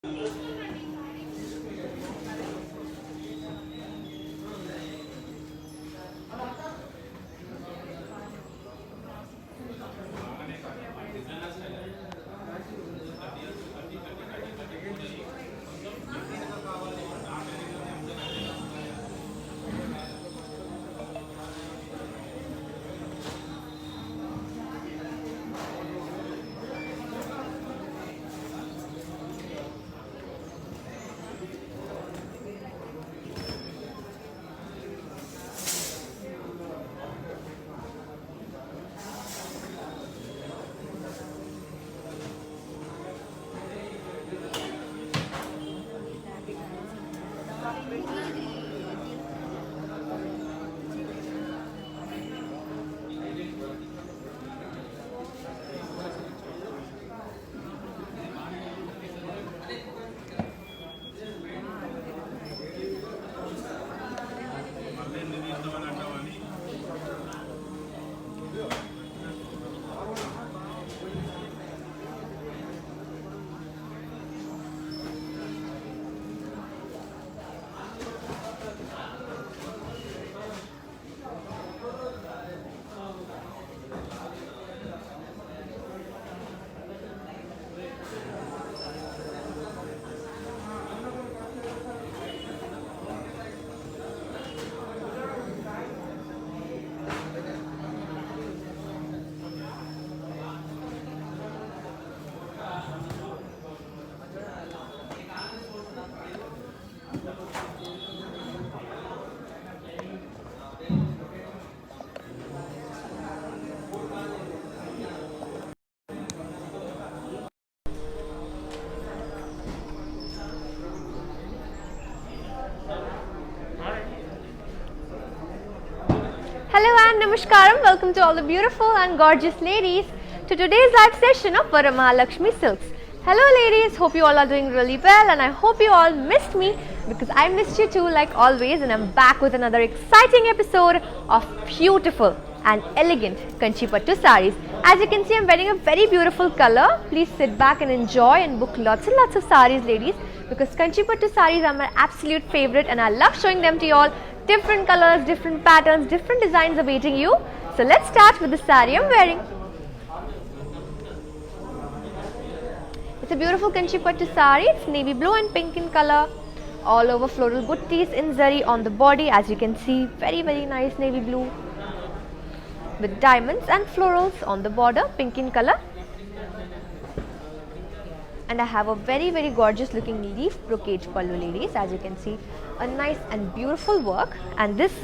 Hello and namaskaram, welcome to all the beautiful and gorgeous ladies to today's live session of Varamahalakshmi Silks. Hello ladies, hope you all are doing really well and I hope you all missed me because I missed you too like always, and I'm back with another exciting episode of beautiful and elegant Kanchipattu sarees. As you can see, I'm wearing a very beautiful color. Please sit back and enjoy and book lots and lots of sarees ladies, because Kanchipattu sarees are my absolute favorite and I love showing them to you all. Different colors, different patterns, different designs awaiting you. So let's start with the saree I'm wearing. It's a beautiful Kanchipattu saree. It's navy blue and pink in color. All over floral buttis in zari on the body, as you can see. Very nice navy blue with diamonds and florals on the border, pink in color. And I have a very gorgeous looking leaf brocade pallu ladies, as you can see, a nice and beautiful work. And this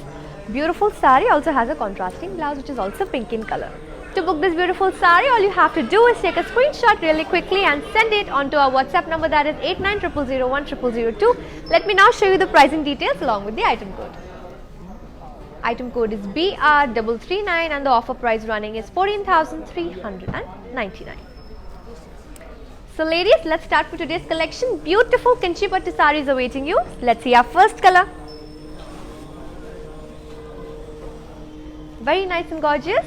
beautiful saree also has a contrasting blouse which is also pink in color. To book this beautiful saree, all you have to do is take a screenshot really quickly and send it onto our WhatsApp number, that is 8900010002. Let me now show you the pricing details along with the item code. Item code is BR339 and the offer price running is 14,399. So ladies, let's start with today's collection. Beautiful Kanchipattu sarees awaiting you. Let's see our first color. Very nice and gorgeous.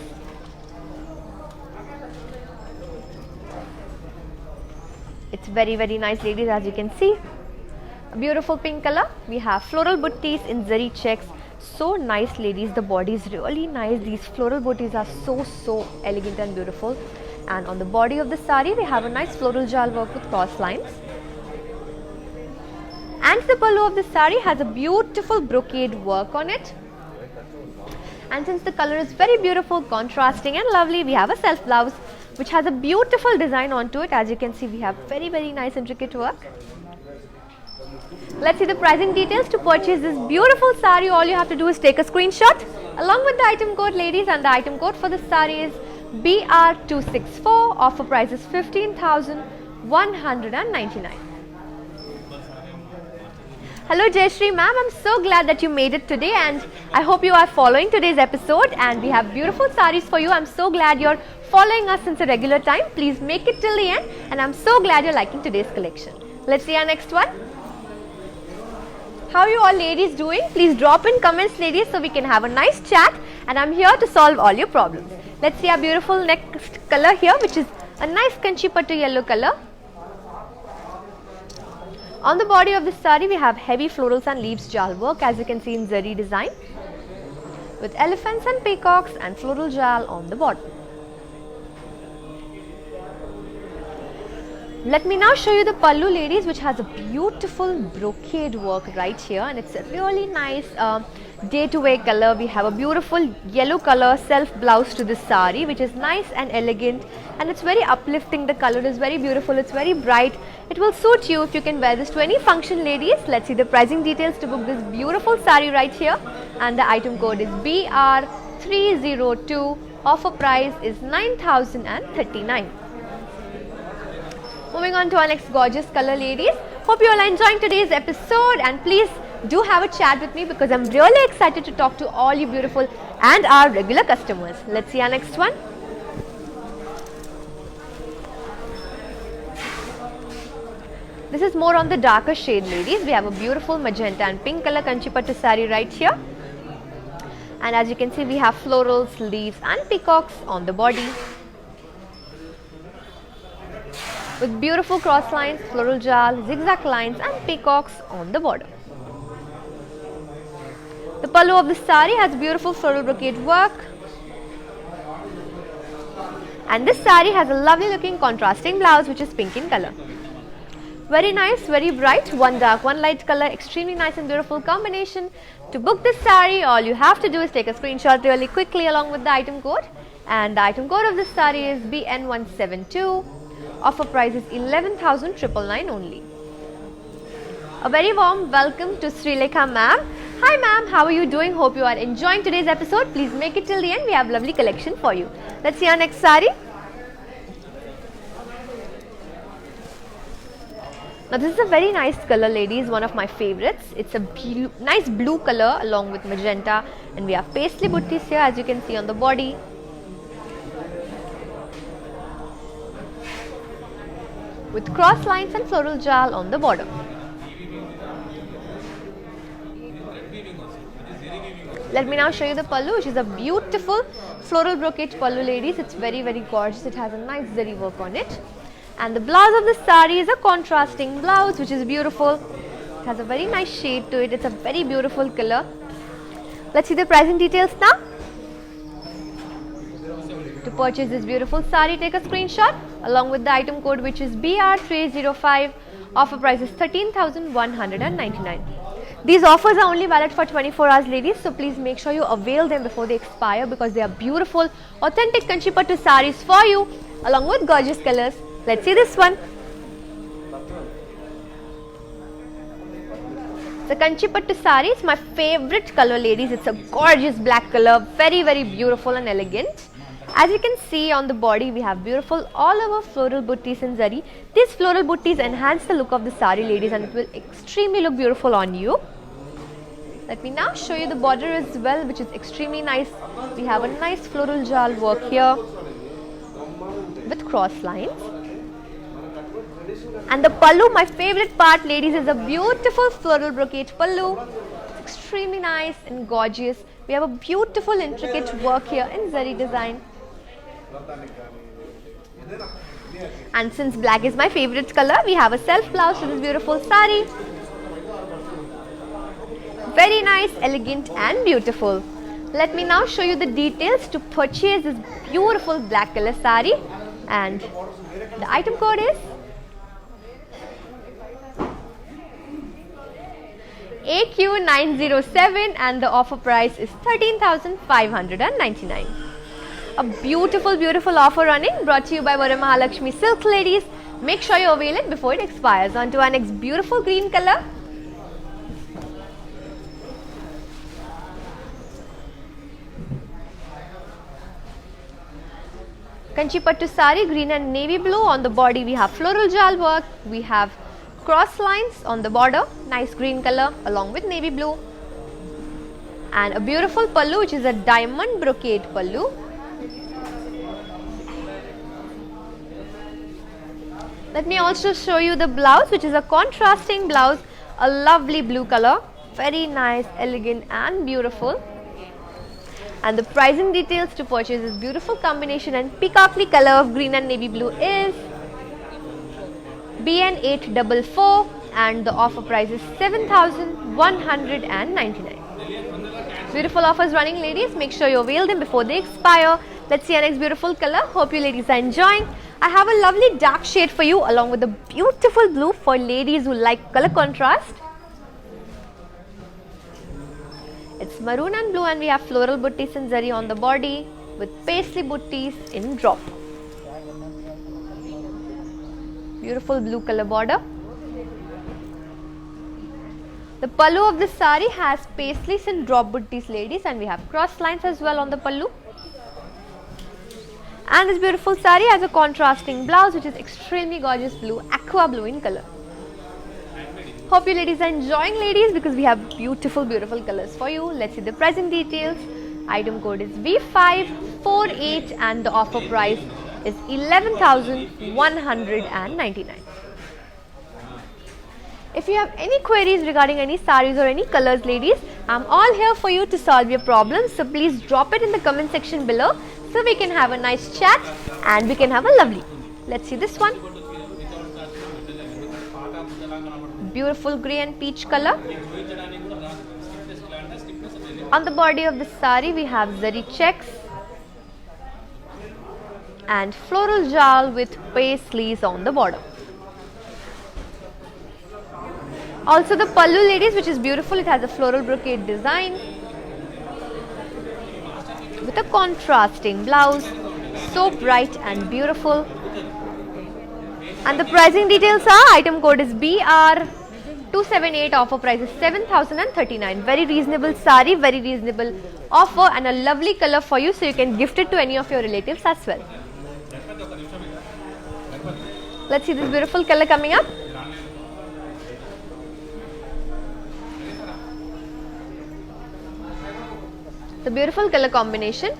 It's very nice ladies, as you can see. A beautiful pink color. We have floral buttis in zari checks. So nice ladies, the body is really nice. These floral buttis are so elegant and beautiful. And on the body of the saree, we have a nice floral jal work with cross lines. And the pallu of the saree has a beautiful brocade work on it. And since the color is very beautiful, contrasting and lovely, we have a self blouse which has a beautiful design onto it. As you can see, we have very nice intricate work. Let's see the pricing details. To purchase this beautiful saree, all you have to do is take a screenshot along with the item code ladies, and the item code for this saree is BR264. Offer price is 15,199. Hello Jayashree ma'am, I'm so glad that you made it today and I hope you are following today's episode, and we have beautiful sarees for you. I'm so glad you're following us since a regular time. Please make it till the end, and I'm so glad you're liking today's collection. Let's see our next one. How are you all ladies doing? Please drop in comments ladies so we can have a nice chat, and I'm here to solve all your problems. Let's see our beautiful next color here, which is a nice Kanchipattu yellow color. On the body of this sari, we have heavy florals and leaves jal work, as you can see in zari design, with elephants and peacocks and floral jal on the bottom. Let me now show you the pallu, ladies, which has a beautiful brocade work right here, and it's a really nice day to wear color. We have a beautiful yellow color self blouse to this sari, which is nice and elegant, and it's very uplifting. The color is very beautiful, it's very bright. It will suit you if you can wear this to any function, ladies. Let's see the pricing details to book this beautiful sari right here, and the item code is BR302. Offer price is 9,039. Moving on to our next gorgeous color, ladies. Hope you all are enjoying today's episode, and please do have a chat with me because I'm really excited to talk to all you beautiful and our regular customers. Let's see our next one. This is more on the darker shade, ladies. We have a beautiful magenta and pink color Kanchipattu sari right here, and as you can see, we have florals, leaves and peacocks on the body, with beautiful cross lines, floral jal, zigzag lines and peacocks on the border. The pallu of the sari has beautiful floral brocade work, and this sari has a lovely looking contrasting blouse which is pink in color. Very nice, very bright, one dark, one light color, extremely nice and beautiful combination. To book this sari, all you have to do is take a screenshot really quickly along with the item code, and the item code of this sari is BN172. Offer price is 11,999 only. A very warm welcome to Srilekha ma'am. Hi ma'am, how are you doing? Hope you are enjoying today's episode. Please make it till the end. We have lovely collection for you. Let's see our next sari. Now this is a very nice color, ladies, one of my favorites. It's a nice blue color along with magenta, and we have paisley buttis here, as you can see on the body. With cross lines and floral jal on the border. Let me now show you the pallu, which is a beautiful floral brocade pallu, ladies. It's very, very gorgeous. It has a nice zari work on it. And the blouse of the sari is a contrasting blouse, which is beautiful. It has a very nice shade to it. It's a very beautiful color. Let's see the pricing details now. To purchase this beautiful sari, take a screenshot along with the item code, which is BR305. Offer price is 13,199. These offers are only valid for 24 hours, ladies, so please make sure you avail them before they expire because they are beautiful, authentic Kanchipattu saris for you along with gorgeous colors. Let's see this one. The Kanchipattu sari is my favorite color, ladies. It's a gorgeous black color, very, very beautiful and elegant. As you can see on the body, we have beautiful all over floral buttis and zari. These floral buttis enhance the look of the sari, ladies, and it will extremely look beautiful on you. Let me now show you the border as well, which is extremely nice. We have a nice floral jal work here with cross lines. And the pallu, my favorite part, ladies, is a beautiful floral brocade pallu. It's extremely nice and gorgeous. We have a beautiful intricate work here in zari design. And since black is my favorite color, we have a self blouse to this beautiful sari. Very nice, elegant and beautiful. Let me now show you the details to purchase this beautiful black color sari, and the item code is AQ907 and the offer price is 13,599. A beautiful, beautiful offer running, brought to you by Varamahalakshmi Silks, ladies. Make sure you avail it before it expires. On to our next beautiful green color. Kanchipattu sari, green and navy blue. On the body we have floral jal work. We have cross lines on the border, nice green color along with navy blue. And a beautiful pallu, which is a diamond brocade pallu. Let me also show you the blouse, which is a contrasting blouse, a lovely blue color, very nice, elegant and beautiful. And the pricing details to purchase this beautiful combination and peacockly color of green and navy blue is BN844. and the offer price is 7,199. Beautiful offers running, ladies. Make sure you avail them before they expire. Let's see our next beautiful color. Hope you ladies are enjoying. I have a lovely dark shade for you along with a beautiful blue for ladies who like color contrast. It's maroon and blue, and we have floral butties in zari on the body with paisley butties in drop. Beautiful blue color border. The pallu of this sari has paisleys and drop butties, ladies, and we have cross lines as well on the pallu. And this beautiful sari has a contrasting blouse which is extremely gorgeous blue, aqua blue in color. Hope you ladies are enjoying, ladies, because we have beautiful colors for you. Let's see the pricing details. Item code is V548 and the offer price is 11,199. If you have any queries regarding any sarees or any colors, ladies, I'm all here for you to solve your problems. So please drop it in the comment section below so we can have a nice chat and we can have a lovely. Let's see this one. Beautiful grey and peach color. On the body of the sari we have zari checks and floral jal with paisleys on the border. Also the pallu, ladies, which is beautiful. It has a floral brocade design with a contrasting blouse, so bright and beautiful. And the pricing details are, item code is BR278, offer price is 7,039. Very reasonable sari, very reasonable offer, and a lovely color for you, so you can gift it to any of your relatives as well. Let's see this beautiful color coming up. The beautiful color combination.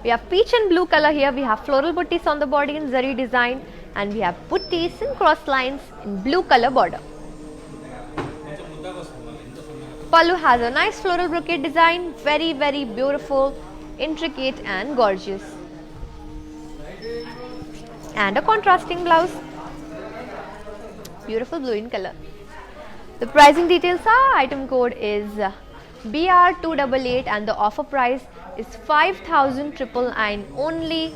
We have peach and blue color here. We have floral butties on the body in zari design, and we have butties and cross lines in blue color border. Pallu has a nice floral brocade design, very beautiful, intricate and gorgeous. And a contrasting blouse, beautiful blue in color. The pricing details are, item code is BR288 and the offer price is 5,999 only.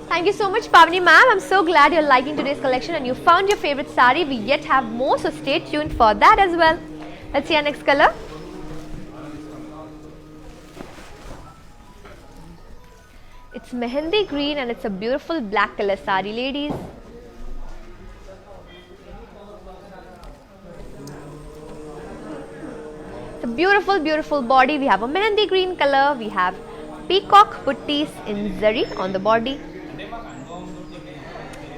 Thank you so much, Pavani ma'am. I'm so glad you're liking today's collection and you found your favorite sari. We yet have more, so stay tuned for that as well. Let's see our next color. It's mehendi green and it's a beautiful black color sari, ladies. It's a beautiful body. We have a mehendi green color. We have peacock butties in zari on the body.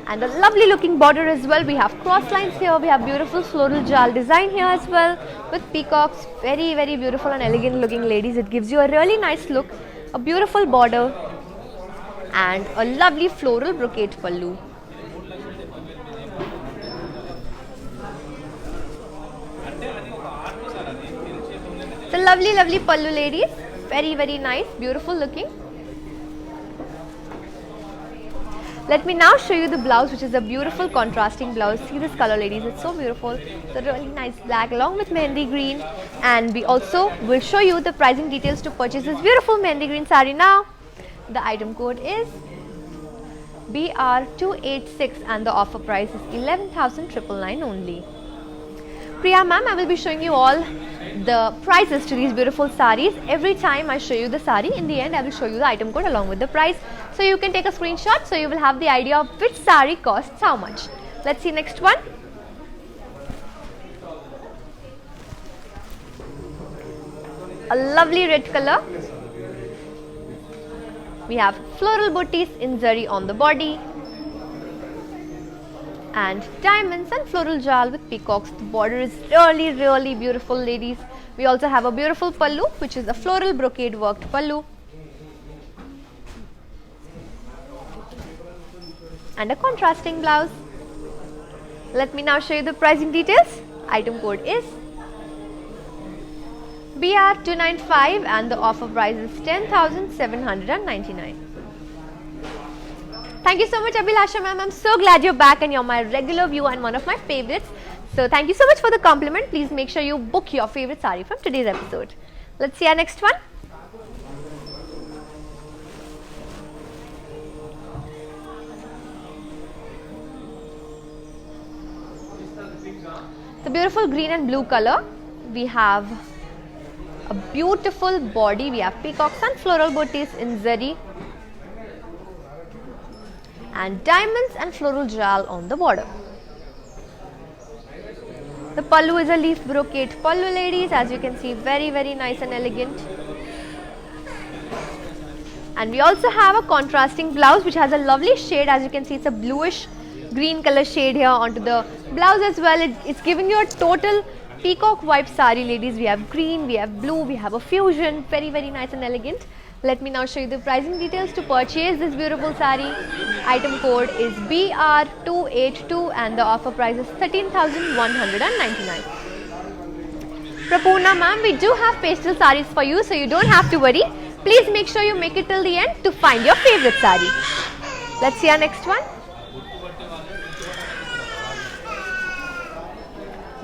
And a lovely looking border as well. We have cross lines here. We have beautiful floral jal design here as well with peacocks. Very beautiful and elegant looking, ladies. It gives you a really nice look. A beautiful border and a lovely floral brocade pallu. It's a lovely pallu, ladies. Very nice, beautiful looking. Let me now show you the blouse, which is a beautiful contrasting blouse. See this color, ladies, it's so beautiful. It's a really nice black along with mehendi green, and we also will show you the pricing details to purchase this beautiful mehendi green sari now. The item code is BR286 and the offer price is 11,999 only. Priya ma'am, I will be showing you all the prices to these beautiful saris. Every time I show you the sari, in the end I will show you the item code along with the price. So you can take a screenshot so you will have the idea of which sari costs how much. Let's see next one. A lovely red color. We have floral butties in zari on the body and diamonds and floral jal with peacocks. The border is really beautiful, ladies. We also have a beautiful pallu, which is a floral brocade worked pallu, and a contrasting blouse. Let me now show you the pricing details. Item code is BR295 and the offer price is 10,799. Thank you so much, Abhilasha ma'am. I'm so glad you're back and you're my regular viewer and one of my favorites. So thank you so much for the compliment. Please make sure you book your favorite sari from today's episode. Let's see our next one. The beautiful green and blue color. We have a beautiful body. We have peacocks and floral booties in zari and diamonds and floral jal on the border. The pallu is a leaf brocade pallu, ladies, as you can see, very nice and elegant. And we also have a contrasting blouse which has a lovely shade. As you can see, it's a bluish green color shade here onto the blouse as well. It's giving you a total peacock vibe sari, ladies. We have green, we have blue, we have a fusion, very nice and elegant. Let me now show you the pricing details to purchase this beautiful sari. Item code is BR282 and the offer price is 13,199. Prapurna ma'am, we do have pastel saris for you, so you don't have to worry. Please make sure you make it till the end to find your favorite sari. Let's see our next one.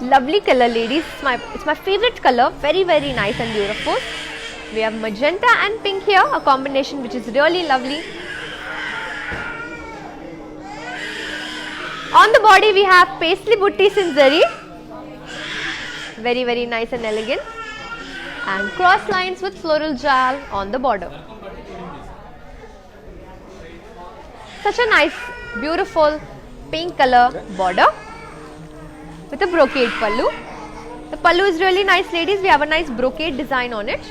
Lovely color, ladies. It's my favorite color. Very nice and beautiful. We have magenta and pink here, a combination which is really lovely. On the body we have paisley buttis in zari. Very nice and elegant. And cross lines with floral jal on the border. Such a nice, beautiful pink color border with a brocade pallu. The pallu is really nice, ladies. We have a nice brocade design on it.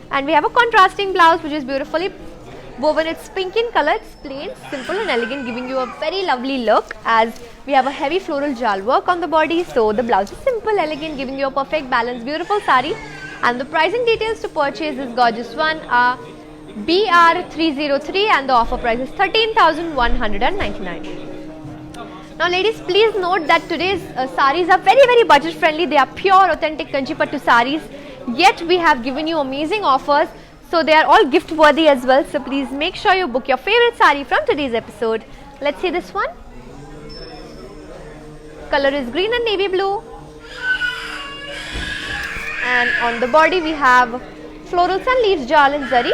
And we have a contrasting blouse which is beautifully woven. It's pink in color. It's plain, simple and elegant, giving you a very lovely look, as we have a heavy floral jal work on the body. So the blouse is simple, elegant, giving you a perfect balance, beautiful sari. And the pricing details to purchase this gorgeous one are BR303 and the offer price is 13,199. Now ladies, please note that today's saris are very budget friendly. They are pure authentic Kanchipattu saris. Yet we have given you amazing offers, so they are all gift worthy as well. So please make sure you book your favorite sari from today's episode. Let's see this one. Color is green and navy blue. And on the body we have florals and leaves jal in zari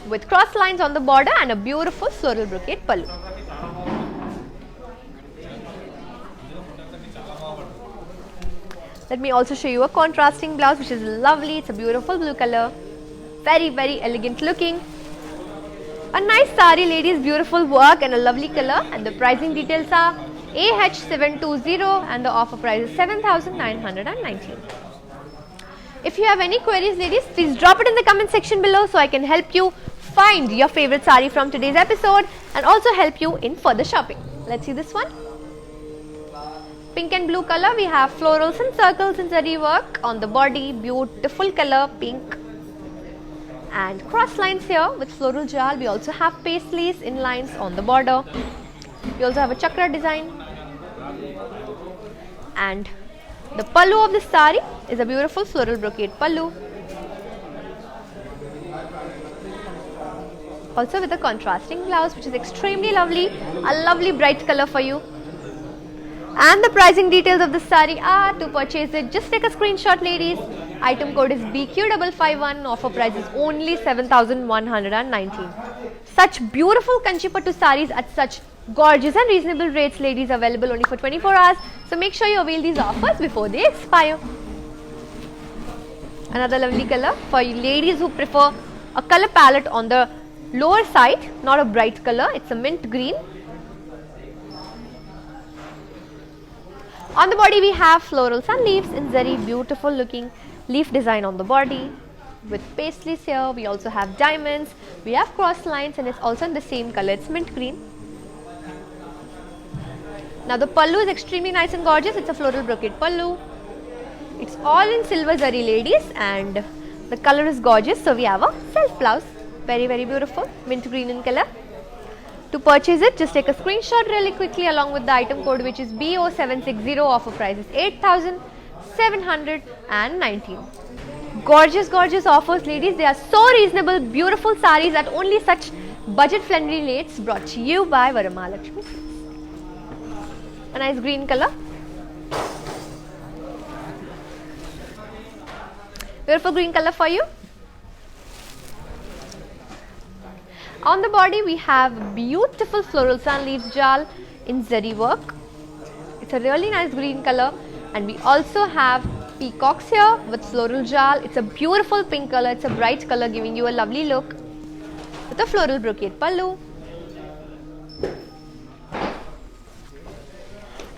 with cross lines on the border and a beautiful floral brocade pallu. Let me also show you a contrasting blouse which is lovely. It's a beautiful blue color, very elegant looking. A nice sari, ladies, beautiful work and a lovely color. And the pricing details are AH720 and the offer price is 7,919. If you have any queries, ladies, please drop it in the comment section below so I can help you find your favorite sari from today's episode and also help you in further shopping. Let's see this one. Pink and blue color, we have florals and circles in zari work on the body, beautiful color, pink. And cross lines here with floral jal. We also have paisleys in lines on the border. We also have a chakra design. And the pallu of the sari is a beautiful floral brocade pallu. Also with a contrasting blouse which is extremely lovely, a lovely bright color for you. And the pricing details of the sari are, to purchase it, just take a screenshot, ladies. Item code is BQ551, offer price is only 7,119. Such beautiful Kanchipattu saris at such gorgeous and reasonable rates, ladies, available only for 24 hours. So make sure you avail these offers before they expire. Another lovely color for ladies who prefer a color palette on the lower side, not a bright color. It's a mint green. On the body we have florals and leaves in zari, beautiful looking leaf design on the body with paisleys here. We also have diamonds, we have cross lines, and it's also in the same color, it's mint green. Now the pallu is extremely nice and gorgeous. It's a floral brocade pallu. It's all in silver zari, ladies, and the color is gorgeous. So we have a self blouse, very beautiful, mint green in color. To purchase it, just take a screenshot really quickly along with the item code, which is BO760. Offer price is 8,719. Gorgeous, gorgeous offers, ladies. They are so reasonable, beautiful sarees at only such budget-friendly rates, brought to you by Varamahalakshmi. A nice green color. Beautiful green color for you. On the body, we have beautiful floral sun leaves jal in zari work. It's a really nice green color, and we also have peacocks here with floral jal. It's a beautiful pink color. It's a bright color, giving you a lovely look with a floral brocade pallu.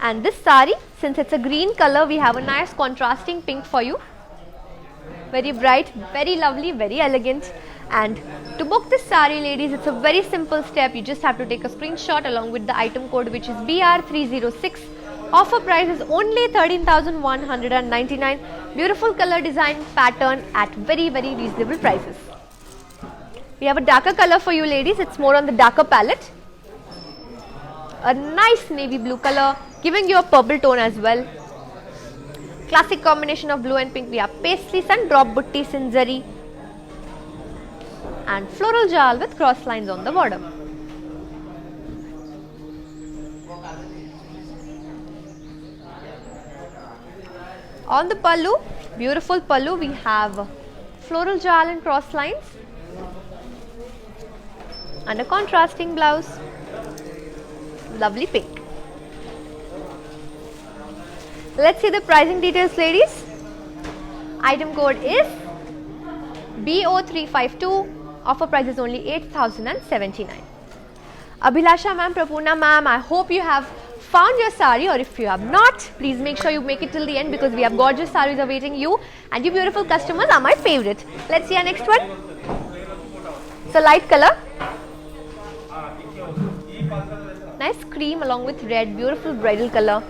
And this sari, since it's a green color, we have a nice contrasting pink for you. Very bright, very lovely, very elegant. And to book this sari, ladies, it's a very simple step. You just have to take a screenshot along with the item code, which is BR306. Offer price is only 13,199. Beautiful color design pattern at very, very reasonable prices. We have a darker color for you, ladies. It's more on the darker palette. A nice navy blue color, giving you a purple tone as well. Classic combination of blue and pink. We have paisleys and drop buttis in zari. And floral jal with cross lines on the border. On the pallu, beautiful pallu, we have floral jal and cross lines. And a contrasting blouse. Lovely pink. Let's see the pricing details, ladies. Item code is BO352. Offer price is only 8,079. Abhilasha ma'am, Prapurna ma'am, I hope you have found your sari, or if you have not, please make sure you make it till the end, because we have gorgeous saris awaiting you, and you beautiful customers are my favorite. Let's see our next one. It's a light color. Nice cream along with red, beautiful bridal color.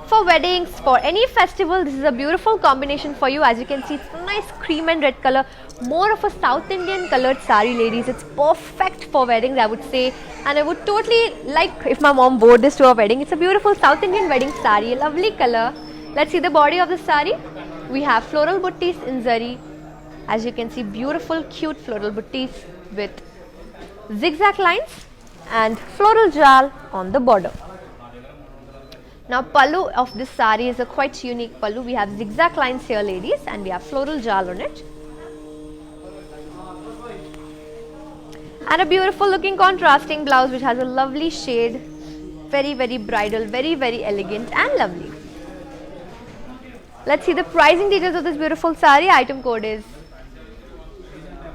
For weddings, for any festival, this is a beautiful combination for you. As you can see, it's a nice cream and red color, more of a South Indian colored sari, ladies. It's perfect for weddings, I would say, and I would totally like if my mom wore this to a wedding. It's a beautiful South Indian wedding sari, a lovely color. Let's see the body of the sari. We have floral buttis in zari. As you can see, beautiful cute floral buttis with zigzag lines and floral jal on the border. Now pallu of this sari is a quite unique pallu. We have zigzag lines here, ladies, and we have floral jal on it. And a beautiful looking contrasting blouse which has a lovely shade. Very, very bridal, very, very elegant and lovely. Let's see the pricing details of this beautiful sari. Item code is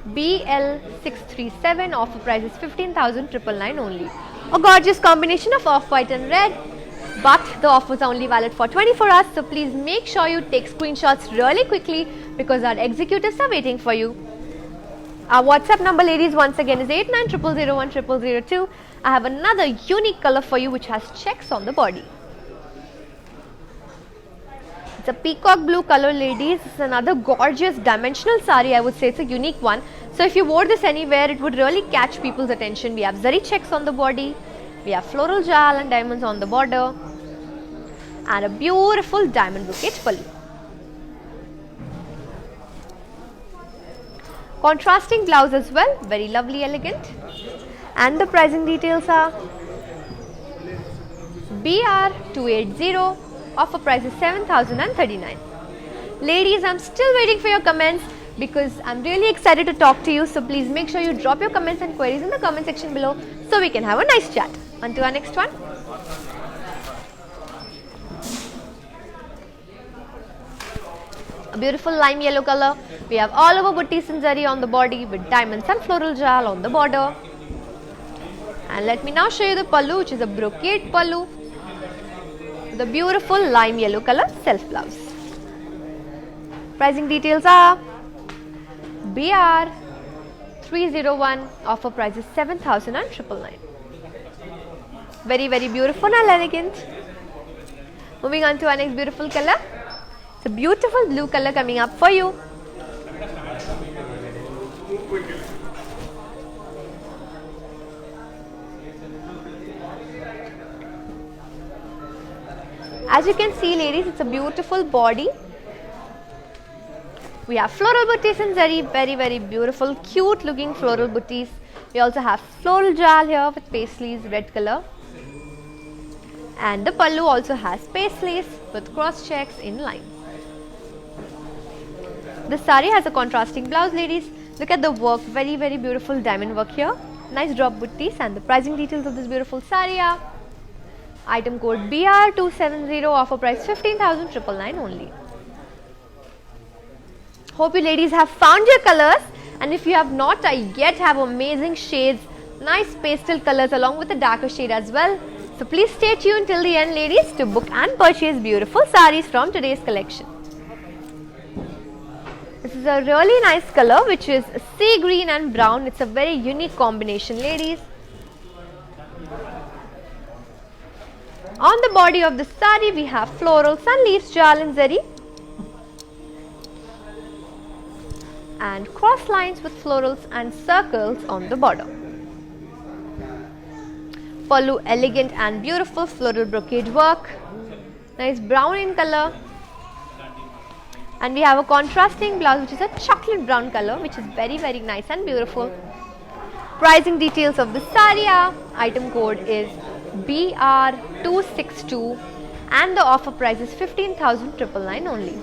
BL637. Offer price is 15,999 only. A gorgeous combination of off-white and red. But the offers are only valid for 24 hours, so please make sure you take screenshots really quickly, because our executives are waiting for you. Our WhatsApp number, ladies, once again is 8900010002. I have another unique color for you which has checks on the body. It's a peacock blue color, ladies. It's another gorgeous dimensional sari, I would say. It's a unique one. So if you wore this anywhere, it would really catch people's attention. We have zari checks on the body. We have floral jal and diamonds on the border. And a beautiful diamond brocade pallu. Contrasting blouse as well, very lovely, elegant. And the pricing details are BR280. Offer price is 7,039. Ladies, I'm still waiting for your comments, because I'm really excited to talk to you. So please make sure you drop your comments and queries in the comment section below, so we can have a nice chat. On to our next one. A beautiful lime yellow color. We have all over buttis and zari on the body with diamonds and floral jal on the border. And let me now show you the pallu, which is a brocade pallu. The beautiful lime yellow color self blouse. Pricing details are BR301. Offer price is 7,999. Very, very beautiful and elegant. Moving on to our next beautiful color. It's a beautiful blue color coming up for you. As you can see ladies, it's a beautiful body. We have floral booties in zari, very beautiful, cute looking floral booties. We also have floral jal here with paisleys, red color. And the pallu also has paisleys with cross checks in line. This sari has a contrasting blouse ladies. Look at the work, very beautiful diamond work here. Nice drop booties, and the pricing details of this beautiful sari are item code BR270, offer price 15,999 only. Hope you ladies have found your colors, and if you have not, I yet have amazing shades, nice pastel colors along with the darker shade as well. So please stay tuned till the end ladies to book and purchase beautiful saris from today's collection. This is a really nice color which is sea green and brown. It's a very unique combination ladies. On the body of the sari we have florals and leaves jal in zari and cross lines with florals and circles on the border. Pallu elegant and beautiful floral brocade work, nice brown in color. And we have a contrasting blouse which is a chocolate brown color, which is very nice and beautiful. Pricing details of the sari are, item code is BR262 and the offer price is 15,999 only.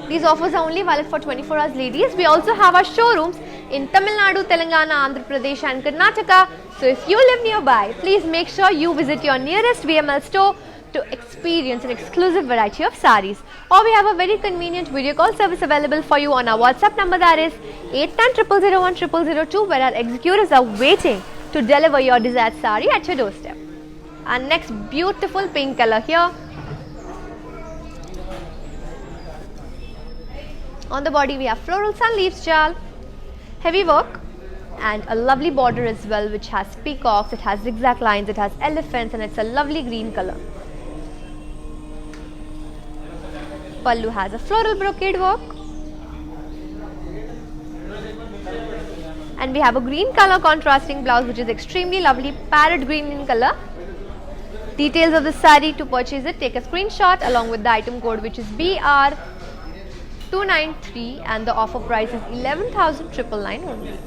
These offers are only valid for 24 hours ladies. We also have our showrooms in Tamil Nadu, Telangana, Andhra Pradesh and Karnataka. So if you live nearby, please make sure you visit your nearest VML store to experience an exclusive variety of saris. Or we have a very convenient video call service available for you on our WhatsApp number, that is 8900010002, where our executives are waiting to deliver your desired sari at your doorstep. And next beautiful pink color here. On the body we have florals and leaves jal, heavy work and a lovely border as well, which has peacocks, it has zigzag lines, it has elephants, and it's a lovely green color. Pallu has a floral brocade work, and we have a green color contrasting blouse which is extremely lovely, parrot green in color. Details of the sari, to purchase it take a screenshot along with the item code which is BR293 and the offer price is 11,999 only.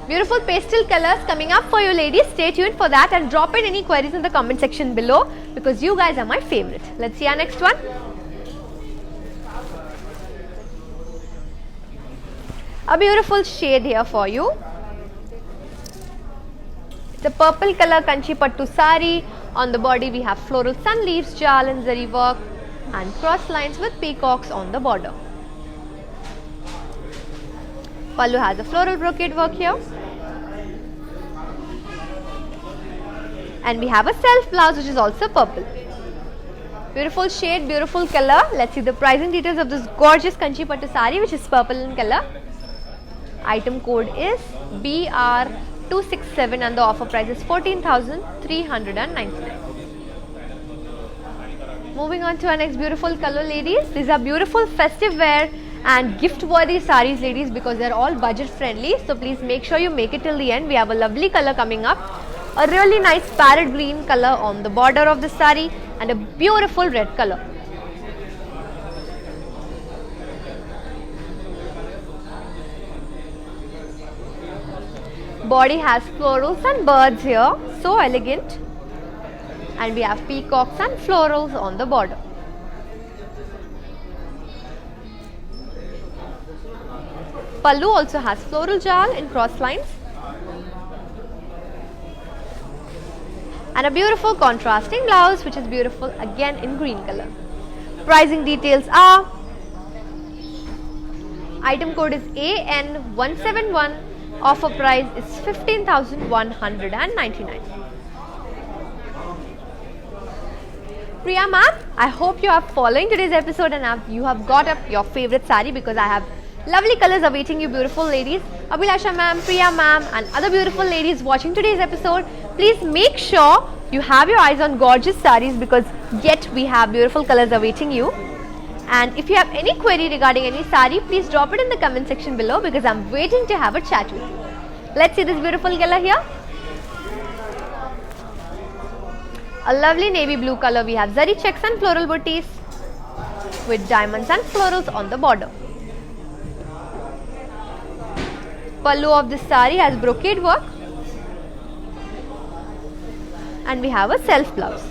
Beautiful pastel colors coming up for you ladies. Stay tuned for that and drop in any queries in the comment section below because you guys are my favorite. Let's see our next one. A beautiful shade here for you. It's a purple color Kanchi Pattu sari. On the body we have floral sun leaves, jal and zari work and cross lines with peacocks on the border. Pallu has a floral brocade work here. And we have a self blouse which is also purple. Beautiful shade, beautiful color. Let's see the pricing details of this gorgeous Kanchi Pattu sari which is purple in color. Item code is BR267 and the offer price is 14,399. Moving on to our next beautiful color ladies. These are beautiful festive wear and gift worthy saris ladies because they are all budget friendly. So please make sure you make it till the end. We have a lovely color coming up. A really nice parrot green color on the border of the sari and a beautiful red color. Body has florals and birds here, so elegant. And we have peacocks and florals on the border. Pallu also has floral jal in cross lines. And a beautiful contrasting blouse which is beautiful again in green color. Pricing details are, item code is AN171, offer price is 15,199. Priya ma'am, I hope you are following today's episode and you have got up your favorite sari because I have lovely colors awaiting you beautiful ladies. Abhilasha ma'am, Priya ma'am and other beautiful ladies watching today's episode, please make sure you have your eyes on gorgeous saris because yet we have beautiful colors awaiting you. And if you have any query regarding any sari, please drop it in the comment section below because I'm waiting to have a chat with you. Let's see this beautiful color here. A lovely navy blue color. We have zari checks and floral booties with diamonds and florals on the border. Pallu of this sari has brocade work, and we have a self blouse.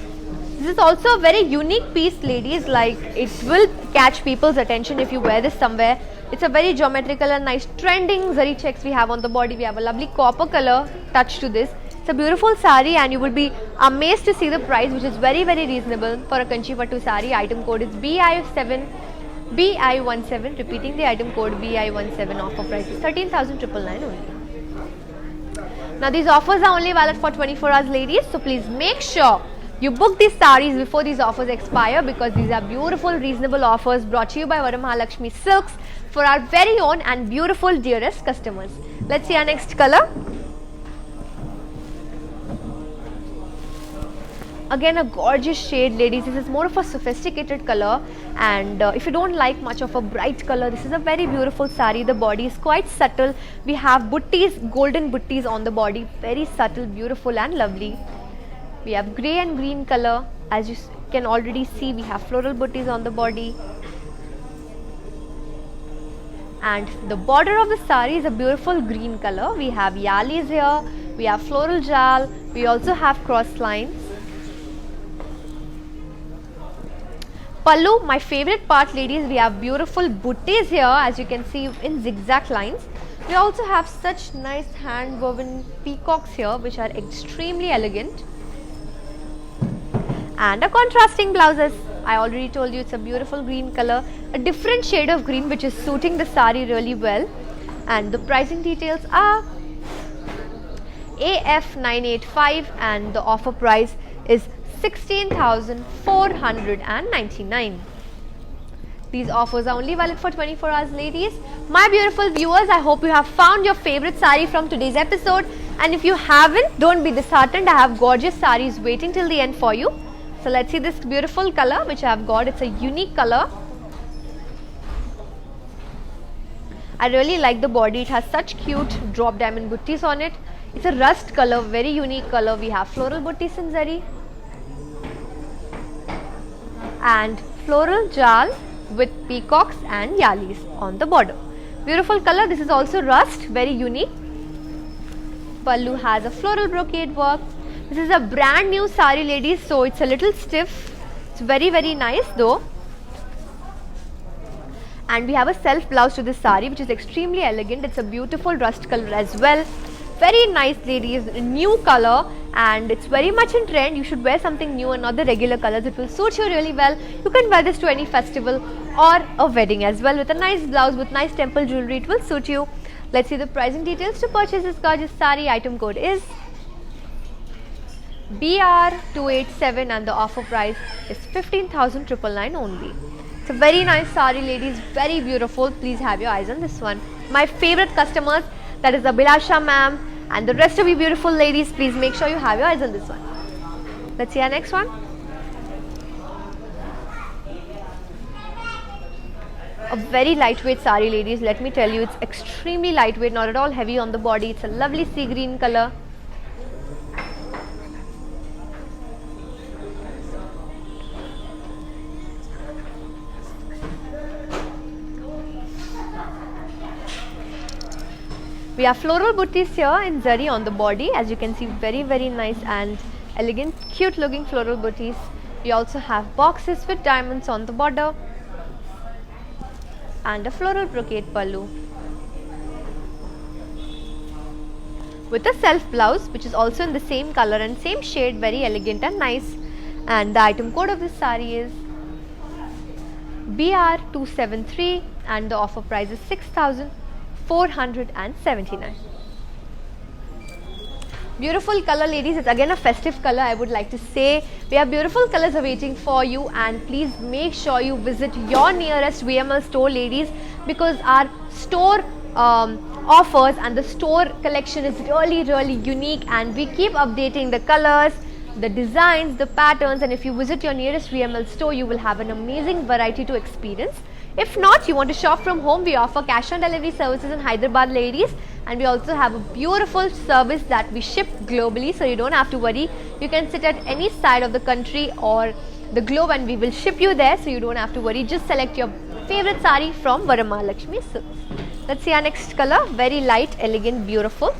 This is also a very unique piece, ladies. Like, it will catch people's attention if you wear this somewhere. It's a very geometrical and nice trending zari checks we have on the body. We have a lovely copper color touch to this. It's a beautiful sari, and you will be amazed to see the price, which is very reasonable for a Kanchi Pattu sari. Item code is BI17, repeating the item code BI17. Offer price is 13,999 only. Now these offers are only valid for 24 hours, ladies, so please make sure you book these saris before these offers expire, because these are beautiful, reasonable offers brought to you by Varamahalakshmi Silks for our very own and beautiful dearest customers. Let's see our next color. Again, a gorgeous shade, ladies. This is more of a sophisticated color, and if you don't like much of a bright color, this is a very beautiful sari. The body is quite subtle. We have butties, golden butties on the body, very subtle, beautiful and lovely. We have grey and green color. As you can already see, we have floral butties on the body, and the border of the sari is a beautiful green color. We have yalis here, we have floral jal, we also have cross lines. Pallu, my favorite part, ladies, we have beautiful butties here, as you can see, in zigzag lines. We also have such nice hand woven peacocks here, which are extremely elegant. And a contrasting blouses. I already told you it's a beautiful green color, a different shade of green which is suiting the sari really well. And the pricing details are AF985, and the offer price is 16,499. These offers are only valid for 24 hours, ladies. My beautiful viewers, I hope you have found your favorite sari from today's episode, and if you haven't, don't be disheartened. I have gorgeous saris waiting till the end for you. So let's see this beautiful color which I have got. It's a unique color. I really like the body. It has such cute drop diamond butties on it. It's a rust color, very unique color. We have floral butties in zari and floral jal with peacocks and yalis on the border. Beautiful color. This is also rust, very unique. Pallu has a floral brocade work. This is a brand new sari, ladies, so it's a little stiff. It's very nice though. And we have a self blouse to this sari, which is extremely elegant. It's a beautiful rust color as well. Very nice, ladies. New color, and it's very much in trend. You should wear something new and not the regular colors. It will suit you really well. You can wear this to any festival or a wedding as well, with a nice blouse with nice temple jewelry. It will suit you. Let's see the pricing details to purchase this gorgeous sari. Item code is BR287, and the offer price is 15,999 only. It's a very nice sari, ladies, very beautiful. Please have your eyes on this one. My favorite customers, that is Abhilasha ma'am, and the rest of you beautiful ladies, please make sure you have your eyes on this one. Let's see our next one. A very lightweight sari, ladies. Let me tell you, it's extremely lightweight, not at all heavy on the body. It's a lovely sea green color. We have floral butties here in zari on the body. As you can see, very nice and elegant, cute looking floral butties. We also have boxes with diamonds on the border and a floral brocade pallu with a self blouse, which is also in the same color and same shade, very elegant and nice. And the item code of this sari is BR273, and the offer price is 6,479. Beautiful color, ladies. It's again a festive color, I would like to say. We have beautiful colors awaiting for you, and please make sure you visit your nearest VML store, ladies, because our store offers and the store collection is really unique, and we keep updating the colors, the designs, the patterns, and if you visit your nearest VML store, you will have an amazing variety to experience. If not, you want to shop from home, we offer cash on delivery services in Hyderabad, ladies, and we also have a beautiful service that we ship globally, so you don't have to worry. You can sit at any side of the country or the globe and we will ship you there, so you don't have to worry. Just select your favorite sari from Varamahalakshmi Silks. Let's see our next color. Very light, elegant, beautiful.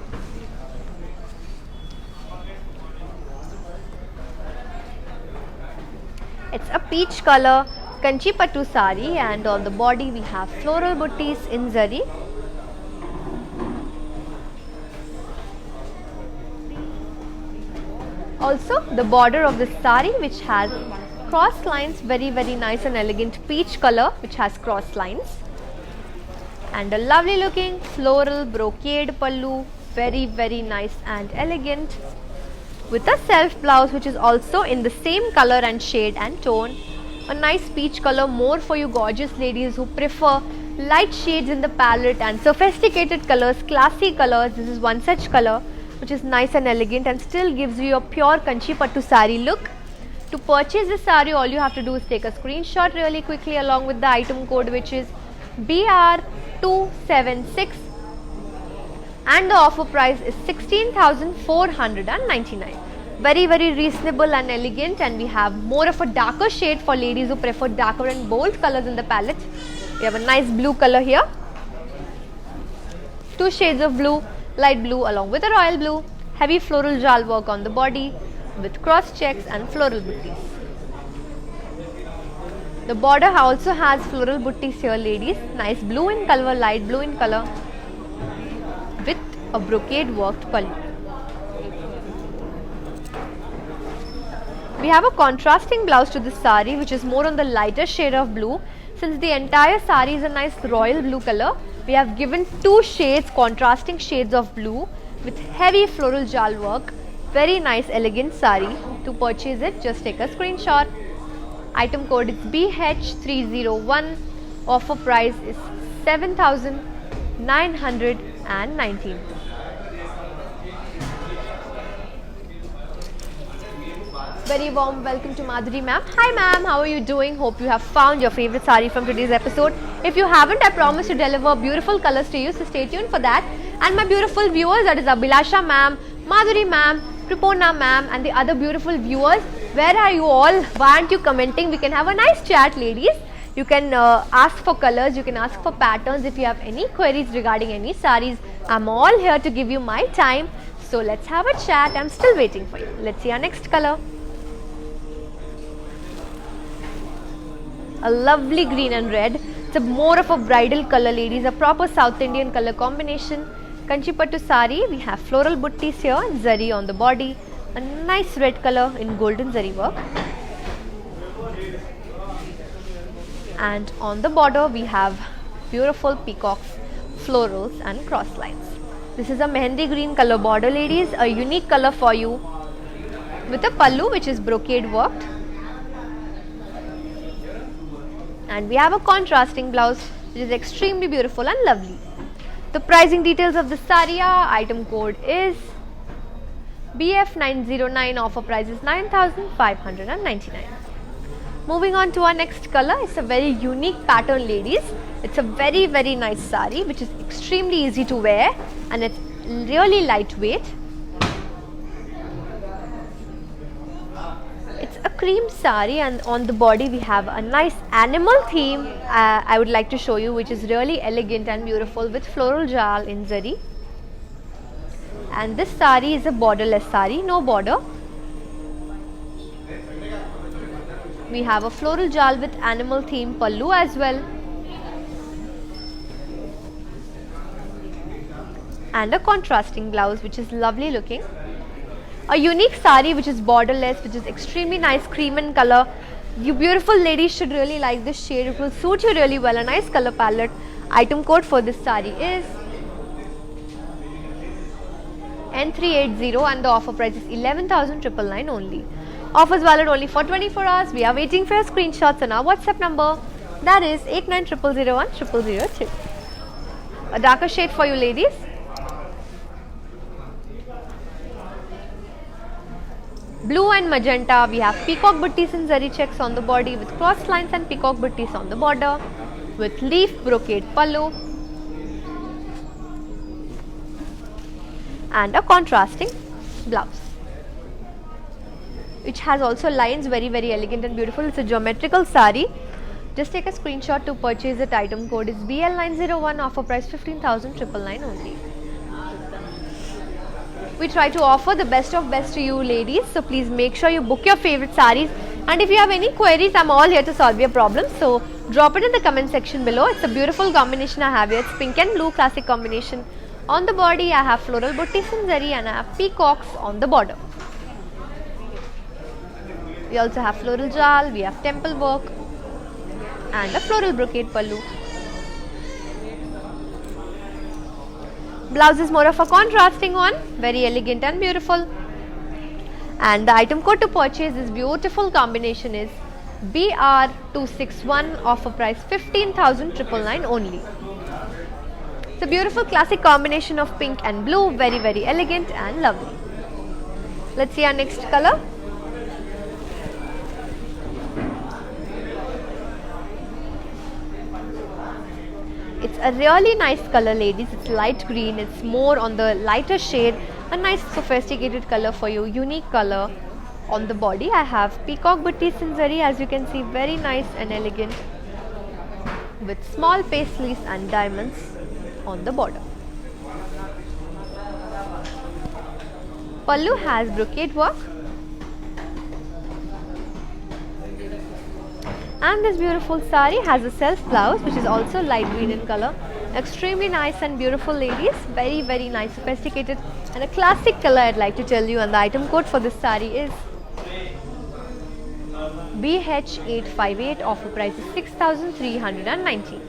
It's a peach color Kanchi Pattu sari, and on the body we have floral buttis in zari. Also the border of this sari, which has cross lines, very nice and elegant peach color which has cross lines, and a lovely looking floral brocade pallu, very nice and elegant, with a self blouse which is also in the same color and shade and tone. A nice peach color, more for you gorgeous ladies who prefer light shades in the palette and sophisticated colors, classy colors. This is one such color which is nice and elegant and still gives you a pure Kanchi Pattu sari look. To purchase this sari, all you have to do is take a screenshot really quickly along with the item code, which is BR276, and the offer price is 16,499. Very reasonable and elegant, and we have more of a darker shade for ladies who prefer darker and bold colors in the palette. We have a nice blue color here, 2 shades of blue, light blue along with a royal blue, heavy floral jal work on the body with cross checks and floral buttis. The border also has floral buttis here, ladies. Nice blue in color, light blue in color, with a brocade worked pallu. We have a contrasting blouse to this sari, which is more on the lighter shade of blue. Since the entire sari is a nice royal blue color, we have given 2 shades, contrasting shades of blue with heavy floral jal work. Very nice elegant sari. To purchase it, just take a screenshot. Item code is BH301. Offer price is 7,919. Very warm welcome to Madhuri ma'am. Hi ma'am, how are you doing? Hope you have found your favorite sari from today's episode. If you haven't, I promise to deliver beautiful colors to you, so stay tuned for that. And my beautiful viewers, that is Abhilasha ma'am, Madhuri ma'am, Pripona ma'am, and the other beautiful viewers, where are you all? Why aren't you commenting? We can have a nice chat, ladies. You can ask for colors, you can ask for patterns. If you have any queries regarding any saris, I'm all here to give you my time. So let's have a chat. I'm still waiting for you. Let's see our next color. A lovely green and red. It's a more of a bridal color, ladies, a proper South Indian color combination. Kanchi Pattu sari, we have floral buttis here, zari on the body, a nice red color in golden zari work, and on the border we have beautiful peacocks, florals and cross lines. This is a mehendi green color border, ladies, a unique color for you, with a pallu which is brocade worked. And we have a contrasting blouse which is extremely beautiful and lovely. The pricing details of the sari are, item code is BF909, offer price is 9,599. Moving on to our next color, it's a very unique pattern, ladies. It's a very nice sari which is extremely easy to wear and it's really lightweight. It's a cream sari and on the body we have a nice animal theme I would like to show you, which is really elegant and beautiful with floral jal in zari. And this sari is a borderless sari, no border. We have a floral jal with animal theme pallu as well. And a contrasting blouse which is lovely looking. A unique sari which is borderless, which is extremely nice cream in color. You beautiful ladies should really like this shade. It will suit you really well. A nice color palette. Item code for this sari is N380 and the offer price is 11,999 only. Offers valid only for 24 hours. We are waiting for your screenshots on our WhatsApp number. That is 8900010002. A darker shade for you ladies. Blue and magenta, we have peacock buttis and zari checks on the body with cross lines and peacock buttis on the border with leaf brocade pallu and a contrasting blouse, which has also lines, very elegant and beautiful. It's a geometrical sari. Just take a screenshot to purchase it. Item code is BL901, offer price 15,999 only. We try to offer the best of best to you ladies, so please make sure you book your favorite saris, and if you have any queries, I'm all here to solve your problems, so drop it in the comment section below. It's a beautiful combination I have here. It's pink and blue classic combination. On the body I have floral buttis and zari, and I have peacocks on the border. We also have floral jal, we have temple work and a floral brocade pallu. Blouse is more of a contrasting one, very elegant and beautiful. And the item code to purchase this beautiful combination is BR261, offer price 15,999 only. It's a beautiful classic combination of pink and blue, very elegant and lovely. Let's see our next color. It's a really nice color, ladies. It's light green. It's more on the lighter shade. A nice sophisticated color for you. Unique color. On the body I have peacock buttis and zari, as you can see, very nice and elegant, with small paisleys and diamonds on the border. Pallu has brocade work. And this beautiful sari has a self blouse, which is also light green in color. Extremely nice and beautiful, ladies. Very nice, sophisticated and a classic color, I'd like to tell you. And the item code for this sari is BH858, offer price is 6,390.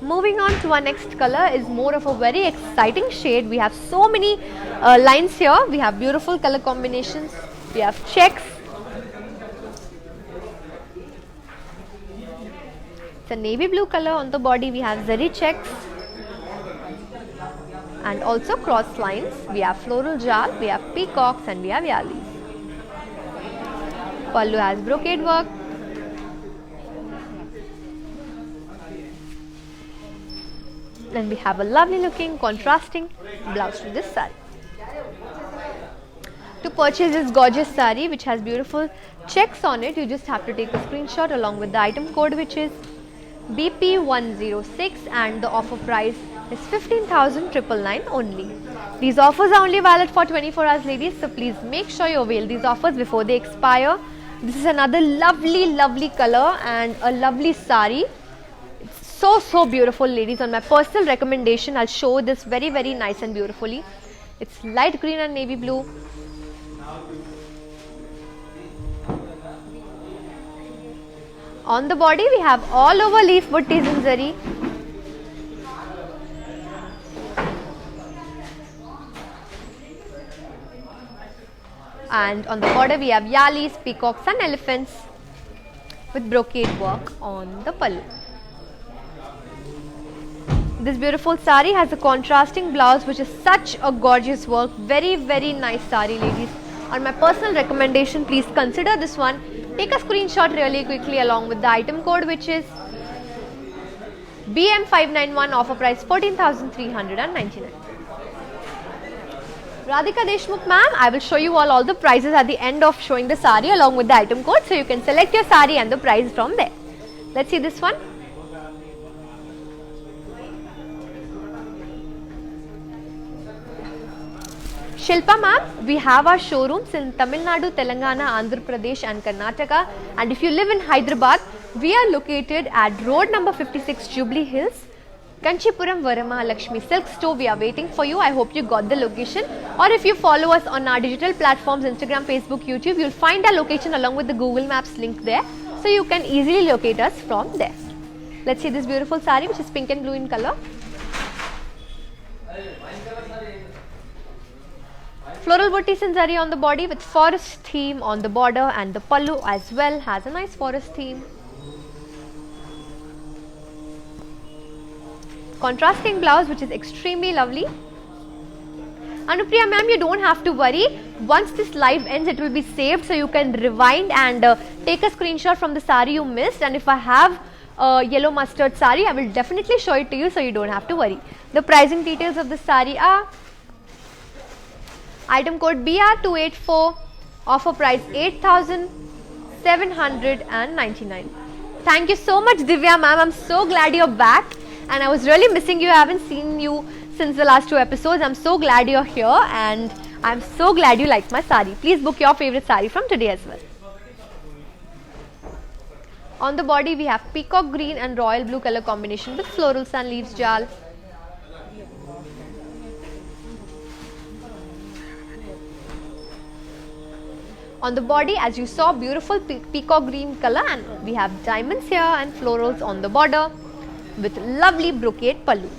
Moving on to our next color is more of a very exciting shade. We have so many lines here. We have beautiful color combinations. We have checks. It's a navy blue color. On the body we have zari checks and also cross lines. We have floral jal, we have peacocks and we have yalis. Pallu has brocade work. And we have a lovely looking contrasting blouse to this sari. To purchase this gorgeous sari, which has beautiful checks on it, you just have to take a screenshot along with the item code, which is BP106, and the offer price is 15,999 only. These offers are only valid for 24 hours, ladies, so please make sure you avail these offers before they expire. This is another lovely color and a lovely sari. It's so beautiful, ladies. On my personal recommendation, I'll show this very nice and beautifully. It's light green and navy blue. On the body we have all over leaf buttis in zari. And on the border we have yalis, peacocks and elephants with brocade work on the pallu. This beautiful sari has a contrasting blouse, which is such a gorgeous work. Very nice sari, ladies. On my personal recommendation, please consider this one. Take a screenshot really quickly along with the item code, which is BM591, offer price 14,399. Radhika Deshmukh ma'am, I will show you all the prices at the end of showing the sari along with the item code, so you can select your sari and the price from there. Let's see this one. Shilpa ma'am, we have our showrooms in Tamil Nadu, Telangana, Andhra Pradesh and Karnataka, and if you live in Hyderabad, we are located at road number 56, Jubilee Hills, Kanchipuram Varamahalakshmi Silk Store. We are waiting for you. I hope you got the location, or if you follow us on our digital platforms, Instagram, Facebook, YouTube, you'll find our location along with the Google Maps link there, so you can easily locate us from there. Let's see this beautiful sari, which is pink and blue in color. Floral buttis and zari on the body with forest theme on the border, and the pallu as well has a nice forest theme. Contrasting blouse, which is extremely lovely. Anupriya ma'am, you don't have to worry. Once this live ends, it will be saved, so you can rewind and take a screenshot from the sari you missed. And if I have yellow mustard sari, I will definitely show it to you, so you don't have to worry. The pricing details of the sari are: item code BR284, offer price 8,799. Thank you so much, Divya ma'am. I'm so glad you're back, and I was really missing you. I haven't seen you since the last 2 episodes. I'm so glad you're here, and I'm so glad you liked my sari. Please book your favorite sari from today as well. On the body, we have peacock green and royal blue color combination with florals and leaves jal. On the body, as you saw, beautiful peacock green color, and we have diamonds here and florals on the border with lovely brocade pallu.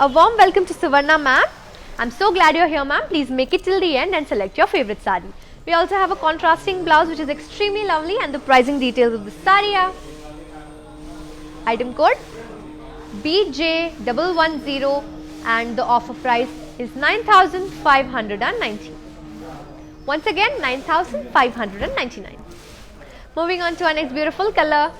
A warm welcome to Suvarna ma'am. I'm so glad you're here, ma'am. Please make it till the end and select your favorite sari. We also have a contrasting blouse which is extremely lovely, and the pricing details of the sari are: item code BJ110, and the offer price is 9,590. Once again, 9,599. Moving on to our next beautiful color.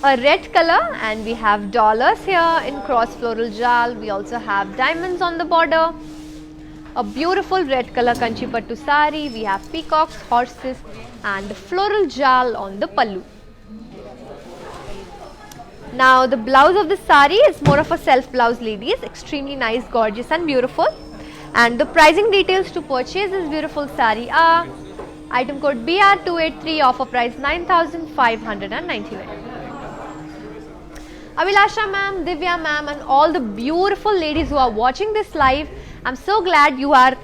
A red color, and we have dollars here in cross floral jal. We also have diamonds on the border. A beautiful red color kanchi pattu sari. We have peacocks, horses, and floral jal on the pallu. Now the blouse of the sari is more of a self blouse, ladies. Extremely nice, gorgeous and beautiful. And the pricing details to purchase this beautiful sari are: item code BR283, offer price 9,599. Abhilasha ma'am, Divya ma'am, and all the beautiful ladies who are watching this live, I'm so glad you are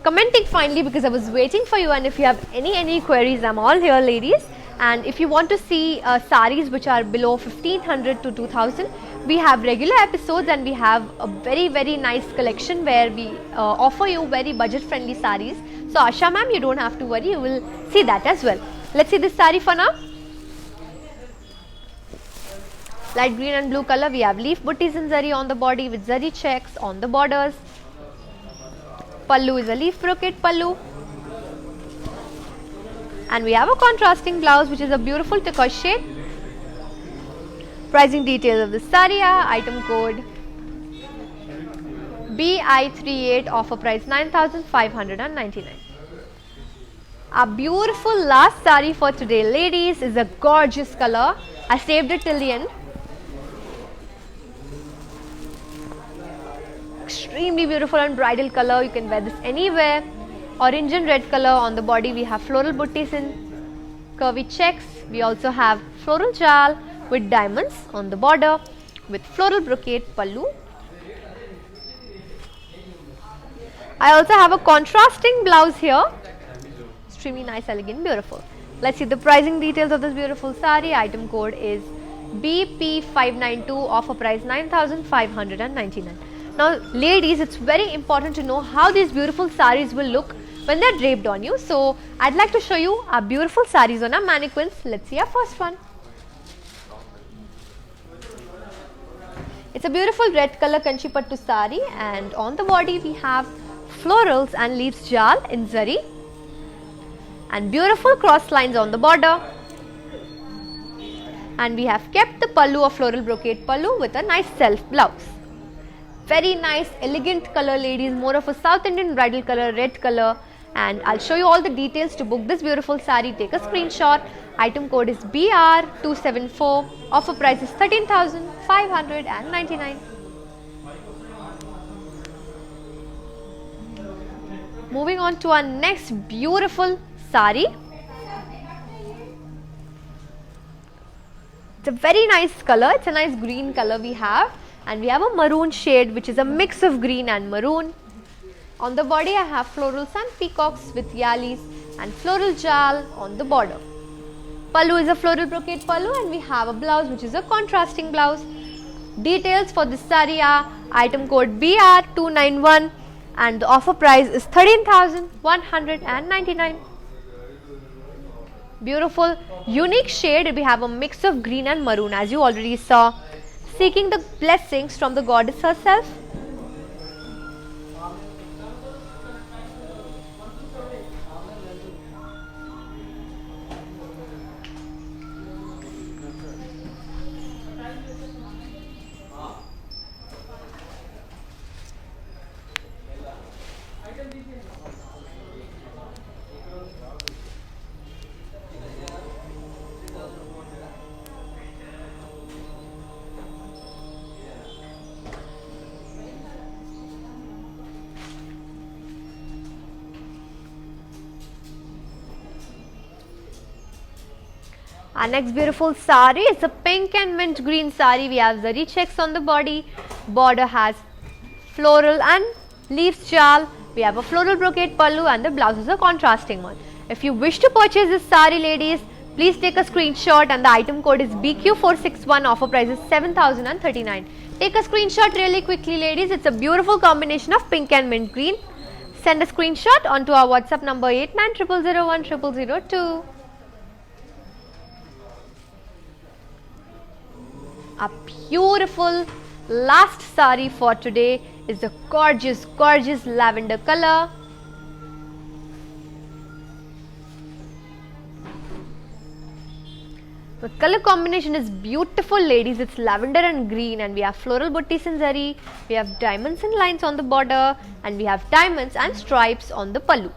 commenting finally, because I was waiting for you. And if you have any queries, I'm all here, ladies. And if you want to see saris which are below 1500 to 2000, we have regular episodes, and we have a very nice collection where we offer you very budget friendly saris. So Asha ma'am, you don't have to worry, you will see that as well. Let's see this sari for now. Light green and blue color. We have leaf butties in zari on the body with zari checks on the borders. Pallu is a leaf brocade pallu. And we have a contrasting blouse which is a beautiful turquoise shade. Pricing details of the sari are: item code BI38, offer price 9,599. Our beautiful last sari for today, ladies, is a gorgeous color. I saved it till the end. Extremely beautiful and bridal color. You can wear this anywhere. Orange and red color. On the body we have floral butties in curvy checks. We also have floral jal with diamonds on the border with floral brocade pallu. I also have a contrasting blouse here. Extremely nice, elegant, beautiful. Let's see the pricing details of this beautiful sari. Item code is BP592, offer price 9,599. Now ladies, it's very important to know how these beautiful saris will look when they're draped on you. So I'd like to show you our beautiful saris on our mannequins. Let's see our first one. It's a beautiful red color kanchi pattu sari, and on the body we have florals and leaves jal in zari, and beautiful cross lines on the border. And we have kept the pallu of floral brocade pallu with a nice self blouse. Very nice, elegant color, ladies. More of a South Indian bridal color, red color. And I'll show you all the details. To book this beautiful sari, take a screenshot. Item code is BR274. Offer price is 13,599. Moving on to our next beautiful sari. It's a very nice color. It's a nice green color we have. And we have a maroon shade which is a mix of green and maroon. On the body I have florals and peacocks with yalis and floral jal on the border. Pallu is a floral brocade pallu, and we have a blouse which is a contrasting blouse. Details for this sari are: item code BR291, and the offer price is 13,199. Beautiful, unique shade. We have a mix of green and maroon, as you already saw. Seeking the blessings from the goddess herself. Our next beautiful sari is a pink and mint green sari. We have zari checks on the body. Border has floral and leaves jal. We have a floral brocade pallu and the blouse is a contrasting one. If you wish to purchase this sari, ladies, please take a screenshot and the item code is BQ461. Offer price is 7,039. Take a screenshot really quickly, ladies. It's a beautiful combination of pink and mint green. Send a screenshot onto our WhatsApp number 8900010002. A beautiful last sari for today is a gorgeous lavender color. The color combination is beautiful, ladies. It's lavender and green, and we have floral buttis in zari. We have diamonds and lines on the border, and we have diamonds and stripes on the pallu.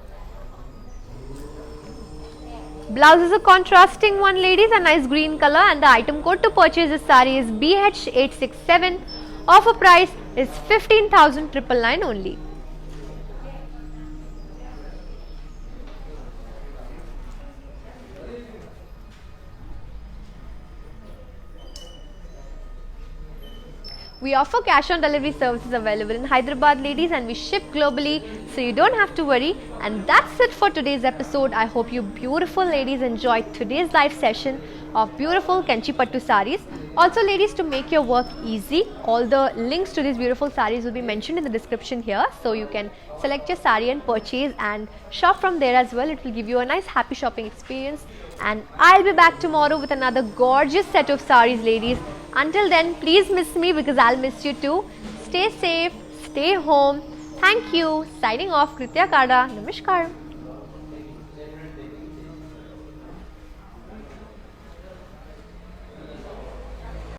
Blouse is a contrasting one, ladies, a nice green color, and the item code to purchase this sari is BH867. Offer price is 15,999 only. We offer cash on delivery services available in Hyderabad, ladies, and we ship globally, so you don't have to worry. And that's it for today's episode. I hope you beautiful ladies enjoyed today's live session of beautiful Kanchi Pattu saris. Also, ladies, to make your work easy, all the links to these beautiful saris will be mentioned in the description here, so you can select your sari and purchase and shop from there as well. It will give you a nice happy shopping experience. And I'll be back tomorrow with another gorgeous set of saris, ladies. Until then, please miss me because I'll miss you too. Stay safe, stay home. Thank you. Signing off, Kritya Kada. Namaskar.